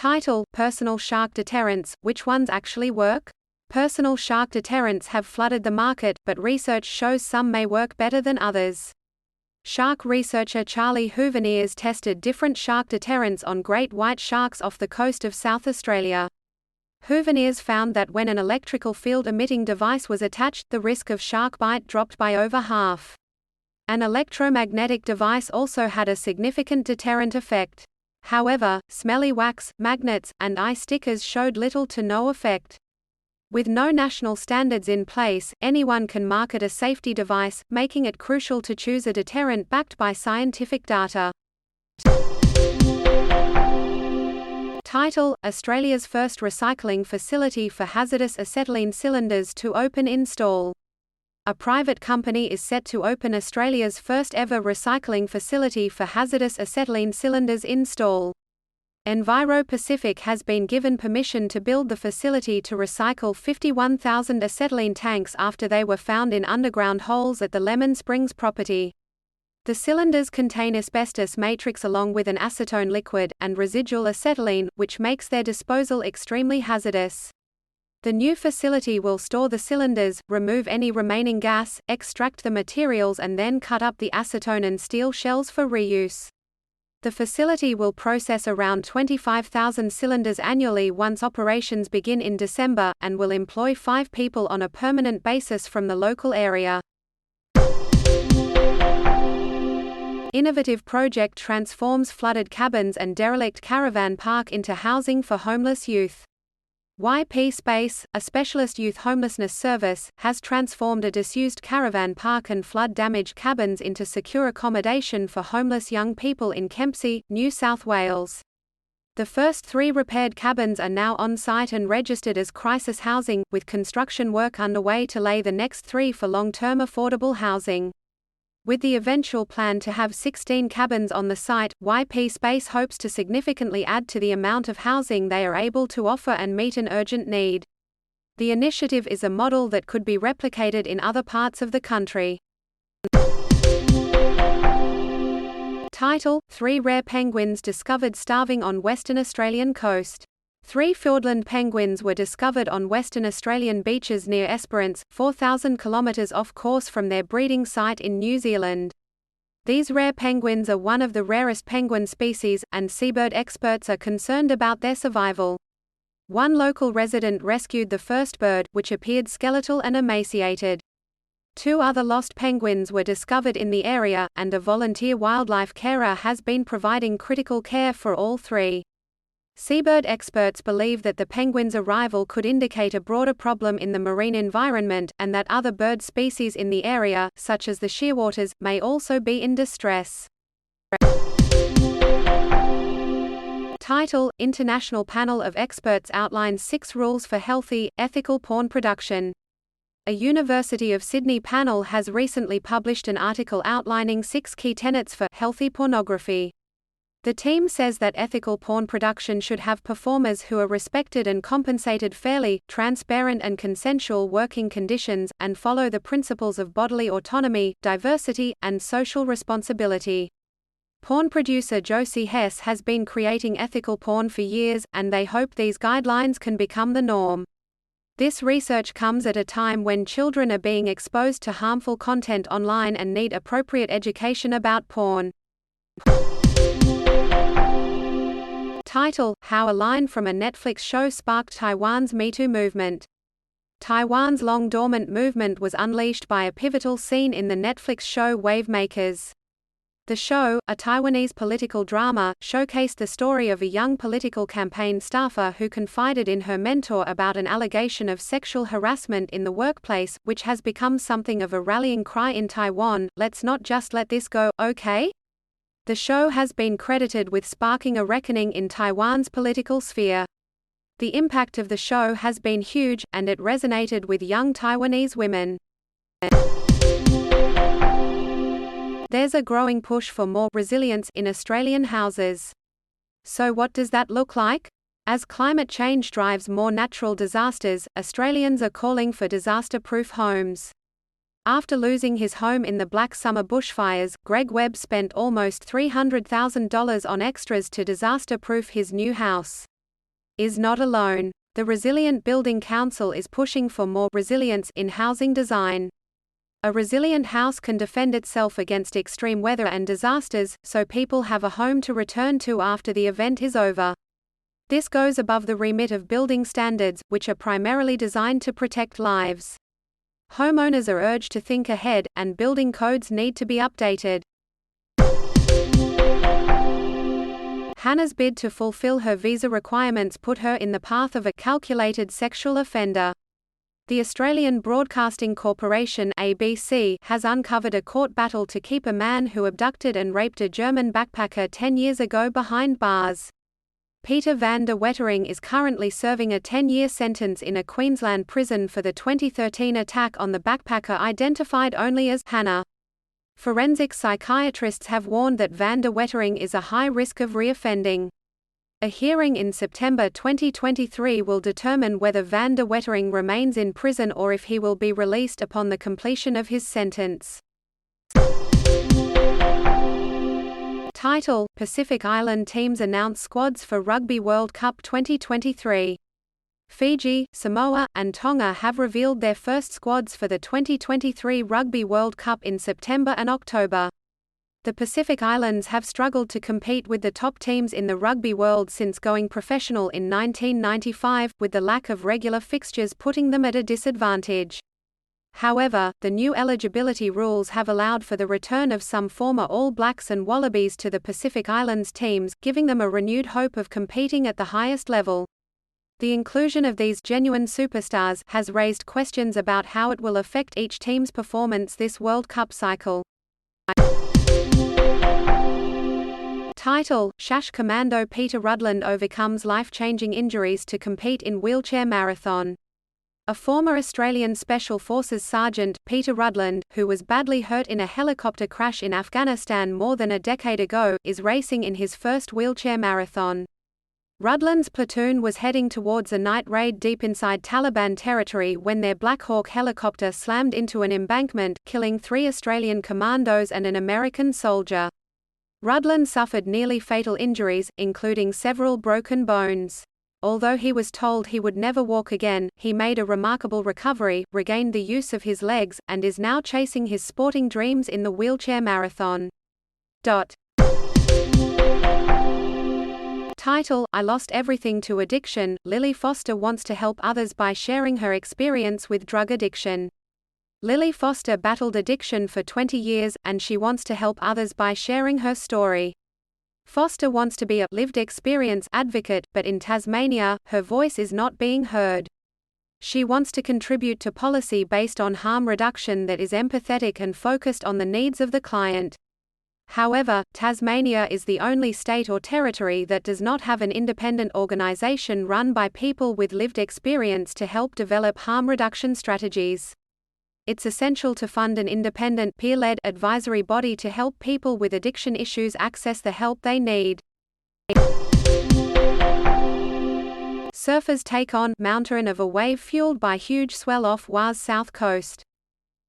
Title: Personal shark deterrents. Which ones actually work? Personal shark deterrents have flooded the market, but research shows some may work better than others. Shark researcher Charlie Huveniers tested different shark deterrents on great white sharks off the coast of South Australia. Huveniers found that when an electrical field emitting device was attached, the risk of shark bite dropped by over half. An electromagnetic device also had a significant deterrent effect. However, smelly wax, magnets, and eye stickers showed little to no effect. With no national standards in place, anyone can market a safety device, making it crucial to choose a deterrent backed by scientific data. Title: Australia's first recycling facility for hazardous acetylene cylinders to open in Stawell. A private company is set to open Australia's first ever recycling facility for hazardous acetylene cylinders in Stawell. Enviro Pacific has been given permission to build the facility to recycle 51,000 acetylene tanks after they were found in underground holes at the Lemon Springs property. The cylinders contain asbestos matrix along with an acetone liquid, and residual acetylene, which makes their disposal extremely hazardous. The new facility will store the cylinders, remove any remaining gas, extract the materials and then cut up the acetone and steel shells for reuse. The facility will process around 25,000 cylinders annually once operations begin in December, and will employ 5 people on a permanent basis from the local area. Innovative project transforms flooded cabins and derelict caravan park into housing for homeless youth. YP Space, a specialist youth homelessness service, has transformed a disused caravan park and flood-damaged cabins into secure accommodation for homeless young people in Kempsey, New South Wales. The first 3 repaired cabins are now on site and registered as crisis housing, with construction work underway to lay the next 3 for long-term affordable housing. With the eventual plan to have 16 cabins on the site, YP Space hopes to significantly add to the amount of housing they are able to offer and meet an urgent need. The initiative is a model that could be replicated in other parts of the country. Title: 3 rare penguins discovered starving on Western Australian coast. 3 Fiordland penguins were discovered on Western Australian beaches near Esperance, 4,000 kilometres off course from their breeding site in New Zealand. These rare penguins are one of the rarest penguin species, and seabird experts are concerned about their survival. One local resident rescued the first bird, which appeared skeletal and emaciated. 2 other lost penguins were discovered in the area, and a volunteer wildlife carer has been providing critical care for all 3. Seabird experts believe that the penguins' arrival could indicate a broader problem in the marine environment, and that other bird species in the area, such as the shearwaters, may also be in distress. Title: International panel of experts outlines 6 rules for healthy, ethical porn production. A University of Sydney panel has recently published an article outlining 6 key tenets for healthy pornography. The team says that ethical porn production should have performers who are respected and compensated fairly, transparent and consensual working conditions, and follow the principles of bodily autonomy, diversity, and social responsibility. Porn producer Josie Hess has been creating ethical porn for years, and they hope these guidelines can become the norm. This research comes at a time when children are being exposed to harmful content online and need appropriate education about porn. Title: How a line from a Netflix show sparked Taiwan's Me Too movement. Taiwan's long-dormant movement was unleashed by a pivotal scene in the Netflix show Wave Makers. The show, a Taiwanese political drama, showcased the story of a young political campaign staffer who confided in her mentor about an allegation of sexual harassment in the workplace, which has become something of a rallying cry in Taiwan. Let's not just let this go, okay? The show has been credited with sparking a reckoning in Taiwan's political sphere. The impact of the show has been huge, and it resonated with young Taiwanese women. There's a growing push for more resilience in Australian houses. So what does that look like? As climate change drives more natural disasters, Australians are calling for disaster-proof homes. After losing his home in the Black Summer bushfires, Greg Webb spent almost $300,000 on extras to disaster-proof his new house. is not alone. The Resilient Building Council is pushing for more resilience in housing design. A resilient house can defend itself against extreme weather and disasters, so people have a home to return to after the event is over. This goes above the remit of building standards, which are primarily designed to protect lives. Homeowners are urged to think ahead, and building codes need to be updated. Hannah's bid to fulfill her visa requirements put her in the path of a calculated sexual offender. The Australian Broadcasting Corporation (ABC) has uncovered a court battle to keep a man who abducted and raped a German backpacker 10 years ago behind bars. Peter van der Wettering is currently serving a 10-year sentence in a Queensland prison for the 2013 attack on the backpacker identified only as Hannah. Forensic psychiatrists have warned that van der Wettering is a high risk of reoffending. A hearing in September 2023 will determine whether van der Wettering remains in prison or if he will be released upon the completion of his sentence. Title: Pacific Island teams announce squads for Rugby World Cup 2023. Fiji, Samoa, and Tonga have revealed their first squads for the 2023 Rugby World Cup in September and October. The Pacific Islands have struggled to compete with the top teams in the rugby world since going professional in 1995, with the lack of regular fixtures putting them at a disadvantage. However, the new eligibility rules have allowed for the return of some former All Blacks and Wallabies to the Pacific Islands teams, giving them a renewed hope of competing at the highest level. The inclusion of these genuine superstars has raised questions about how it will affect each team's performance this World Cup cycle. Title: Shash Commando Peter Rudland overcomes life-changing injuries to compete in wheelchair marathon. A former Australian Special Forces Sergeant, Peter Rudland, who was badly hurt in a helicopter crash in Afghanistan more than a decade ago, is racing in his first wheelchair marathon. Rudland's platoon was heading towards a night raid deep inside Taliban territory when their Black Hawk helicopter slammed into an embankment, killing 3 Australian commandos and an American soldier. Rudland suffered nearly fatal injuries, including several broken bones. Although he was told he would never walk again, he made a remarkable recovery, regained the use of his legs, and is now chasing his sporting dreams in the wheelchair marathon. Title: I lost everything to addiction. Lily Foster wants to help others by sharing her experience with drug addiction. Lily Foster battled addiction for 20 years, and she wants to help others by sharing her story. Foster wants to be a lived experience advocate, but in Tasmania, her voice is not being heard. She wants to contribute to policy based on harm reduction that is empathetic and focused on the needs of the client. However, Tasmania is the only state or territory that does not have an independent organisation run by people with lived experience to help develop harm reduction strategies. It's essential to fund an independent, peer-led advisory body to help people with addiction issues access the help they need. Surfers take on mountain of a wave fueled by huge swell off Wau's south coast.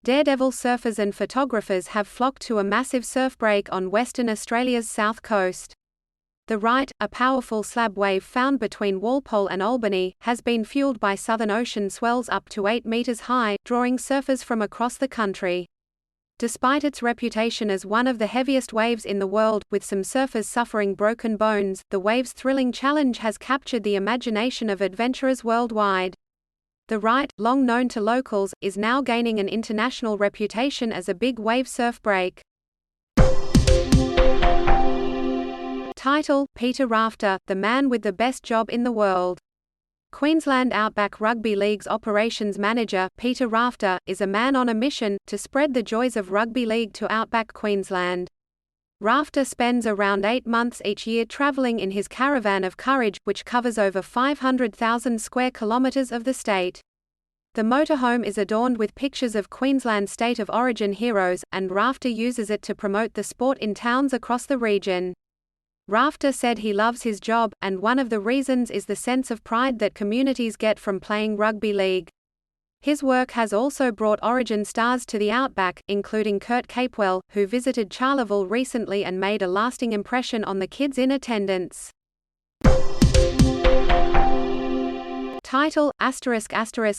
Daredevil surfers and photographers have flocked to a massive surf break on Western Australia's south coast. The Right, a powerful slab wave found between Walpole and Albany, has been fueled by Southern Ocean swells up to 8 meters high, drawing surfers from across the country. Despite its reputation as one of the heaviest waves in the world, with some surfers suffering broken bones, the wave's thrilling challenge has captured the imagination of adventurers worldwide. The Right, long known to locals, is now gaining an international reputation as a big wave surf break. Title: Peter Rafter, the man with the best job in the world. Queensland Outback Rugby League's operations manager, Peter Rafter, is a man on a mission to spread the joys of rugby league to Outback Queensland. Rafter spends around 8 months each year travelling in his caravan of courage, which covers over 500,000 square kilometres of the state. The motorhome is adorned with pictures of Queensland state of origin heroes, and Rafter uses it to promote the sport in towns across the region. Rafter said he loves his job, and one of the reasons is the sense of pride that communities get from playing rugby league. His work has also brought Origin stars to the Outback, including Kurt Capewell, who visited Charleville recently and made a lasting impression on the kids in attendance. Title: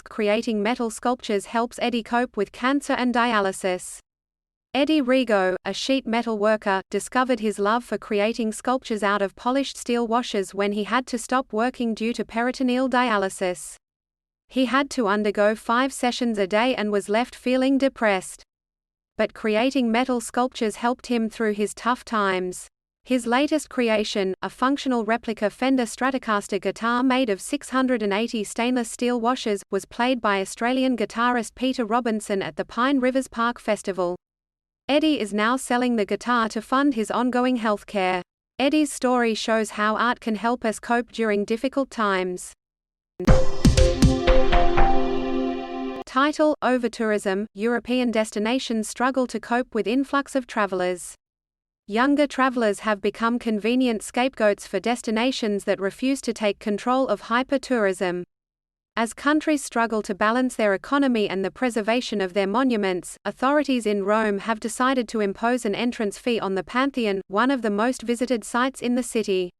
Creating metal sculptures helps Eddie cope with cancer and dialysis. Eddie Rigo, a sheet metal worker, discovered his love for creating sculptures out of polished steel washers when he had to stop working due to peritoneal dialysis. He had to undergo 5 sessions a day and was left feeling depressed. But creating metal sculptures helped him through his tough times. His latest creation, a functional replica Fender Stratocaster guitar made of 680 stainless steel washers, was played by Australian guitarist Peter Robinson at the Pine Rivers Park Festival. Eddie is now selling the guitar to fund his ongoing healthcare. Eddie's story shows how art can help us cope during difficult times. Title: Overtourism, European destinations struggle to cope with influx of travelers. Younger travelers have become convenient scapegoats for destinations that refuse to take control of hyper-tourism. As countries struggle to balance their economy and the preservation of their monuments, authorities in Rome have decided to impose an entrance fee on the Pantheon, one of the most visited sites in the city.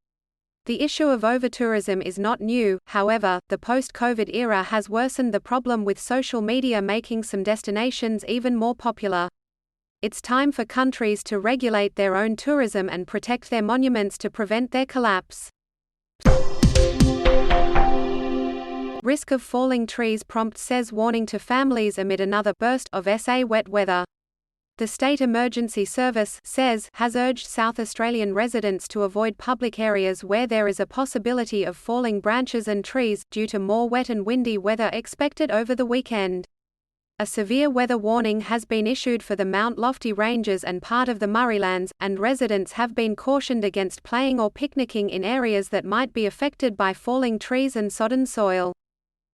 The issue of overtourism is not new, however, the post-COVID era has worsened the problem, with social media making some destinations even more popular. It's time for countries to regulate their own tourism and protect their monuments to prevent their collapse. Risk of falling trees prompts says warning to families amid another burst of SA wet weather. The State Emergency Service (SES) has urged South Australian residents to avoid public areas where there is a possibility of falling branches and trees, due to more wet and windy weather expected over the weekend. A severe weather warning has been issued for the Mount Lofty Ranges and part of the Murraylands, and residents have been cautioned against playing or picnicking in areas that might be affected by falling trees and sodden soil.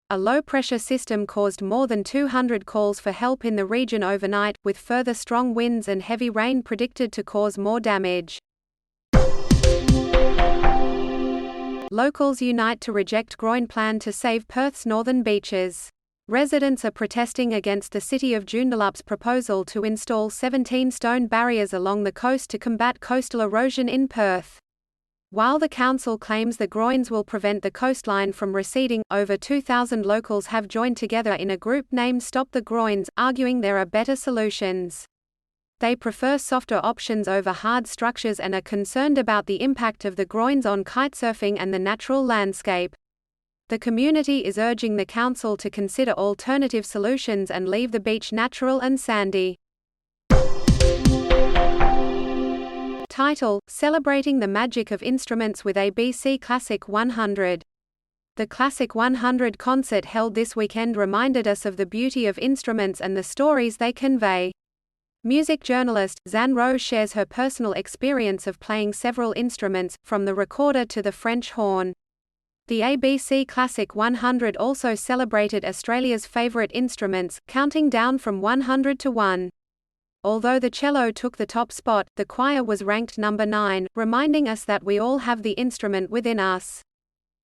A low-pressure system caused more than 200 calls for help in the region overnight, with further strong winds and heavy rain predicted to cause more damage. Locals unite to reject groin plan to save Perth's northern beaches. Residents are protesting against the City of Joondalup's proposal to install 17 stone barriers along the coast to combat coastal erosion in Perth. While the council claims the groins will prevent the coastline from receding, over 2,000 locals have joined together in a group named Stop the Groins, arguing there are better solutions. They prefer softer options over hard structures and are concerned about the impact of the groins on kitesurfing and the natural landscape. The community is urging the council to consider alternative solutions and leave the beach natural and sandy. Title: Celebrating the Magic of Instruments with ABC Classic 100. The Classic 100 concert held this weekend reminded us of the beauty of instruments and the stories they convey. Music journalist Zan Rowe shares her personal experience of playing several instruments, from the recorder to the French horn. The ABC Classic 100 also celebrated Australia's favourite instruments, counting down from 100 to 1. Although the cello took the top spot, the choir was ranked number 9, reminding us that we all have the instrument within us.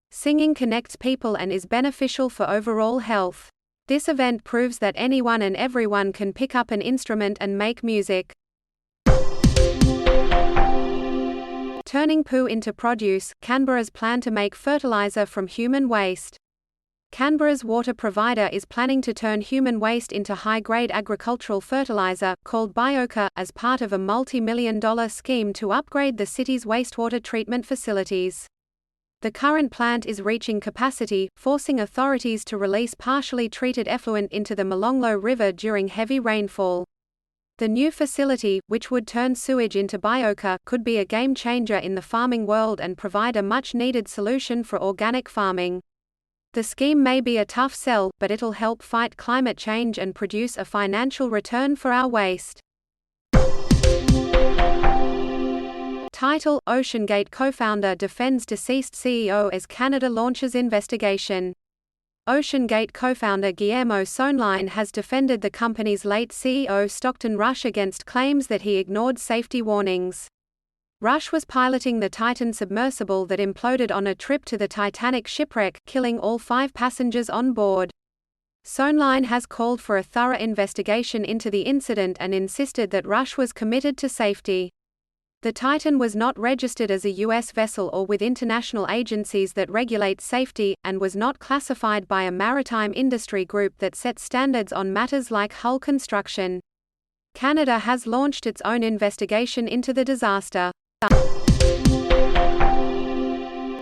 Singing connects people and is beneficial for overall health. This event proves that anyone and everyone can pick up an instrument and make music. Turning poo into produce, Canberra's plan to make fertiliser from human waste. Canberra's water provider is planning to turn human waste into high-grade agricultural fertiliser, called Bioca, as part of a multi-million-dollar scheme to upgrade the city's wastewater treatment facilities. The current plant is reaching capacity, forcing authorities to release partially treated effluent into the Molonglo River during heavy rainfall. The new facility, which would turn sewage into Bioca, could be a game-changer in the farming world and provide a much-needed solution for organic farming. The scheme may be a tough sell, but it'll help fight climate change and produce a financial return for our waste. Title: OceanGate co-founder defends deceased CEO as Canada launches investigation. OceanGate co-founder Guillermo Soenlein has defended the company's late CEO Stockton Rush against claims that he ignored safety warnings. Rush was piloting the Titan submersible that imploded on a trip to the Titanic shipwreck, killing all 5 passengers on board. Soenlein has called for a thorough investigation into the incident and insisted that Rush was committed to safety. The Titan was not registered as a U.S. vessel or with international agencies that regulate safety, and was not classified by a maritime industry group that sets standards on matters like hull construction. Canada has launched its own investigation into the disaster.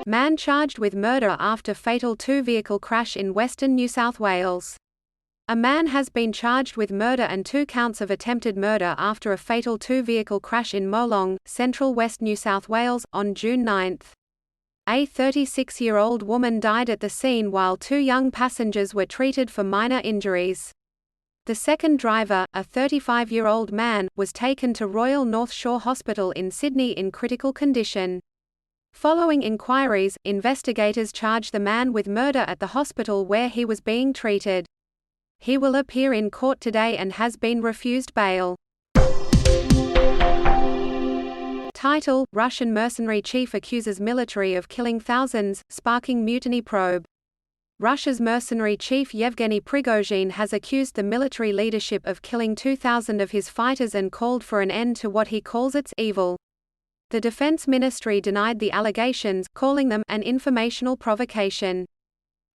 Man charged with murder after fatal two-vehicle crash in western New South Wales. A man has been charged with murder and 2 counts of attempted murder after a fatal two-vehicle crash in Molong, central West New South Wales, on June 9. A 36-year-old woman died at the scene while 2 young passengers were treated for minor injuries. The second driver, a 35-year-old man, was taken to Royal North Shore Hospital in Sydney in critical condition. Following inquiries, investigators charged the man with murder at the hospital where he was being treated. He will appear in court today and has been refused bail. Title: Russian mercenary chief accuses military of killing thousands, sparking mutiny probe. Russia's mercenary chief Yevgeny Prigozhin has accused the military leadership of killing 2,000 of his fighters and called for an end to what he calls its evil. The Defense Ministry denied the allegations, calling them an informational provocation.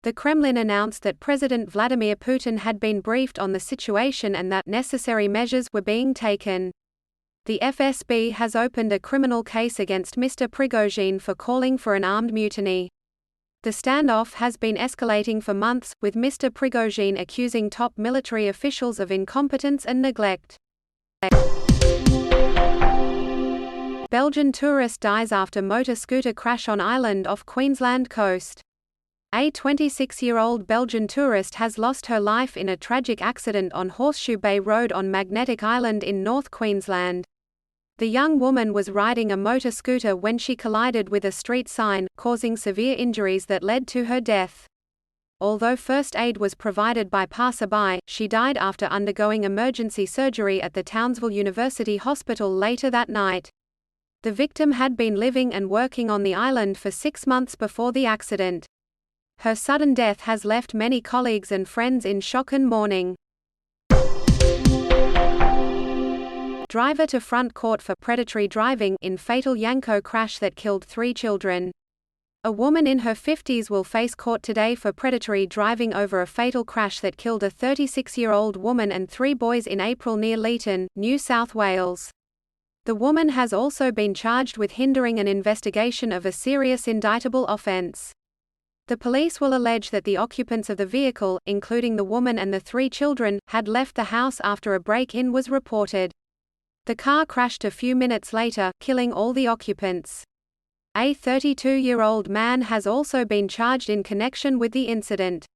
The Kremlin announced that President Vladimir Putin had been briefed on the situation and that necessary measures were being taken. The FSB has opened a criminal case against Mr. Prigozhin for calling for an armed mutiny. The standoff has been escalating for months, with Mr. Prigozhin accusing top military officials of incompetence and neglect. Belgian tourist dies after motor scooter crash on island off Queensland coast. A 26-year-old Belgian tourist has lost her life in a tragic accident on Horseshoe Bay Road on Magnetic Island in North Queensland. The young woman was riding a motor scooter when she collided with a street sign, causing severe injuries that led to her death. Although first aid was provided by passerby, she died after undergoing emergency surgery at the Townsville University Hospital later that night. The victim had been living and working on the island for 6 months before the accident. Her sudden death has left many colleagues and friends in shock and mourning. Driver to front court for predatory driving in fatal Yanko crash that killed 3 children. A woman in her 50s will face court today for predatory driving over a fatal crash that killed a 36-year-old woman and 3 boys in April near Leeton, New South Wales. The woman has also been charged with hindering an investigation of a serious indictable offence. The police will allege that the occupants of the vehicle, including the woman and the 3 children, had left the house after a break-in was reported. The car crashed a few minutes later, killing all the occupants. A 32-year-old man has also been charged in connection with the incident.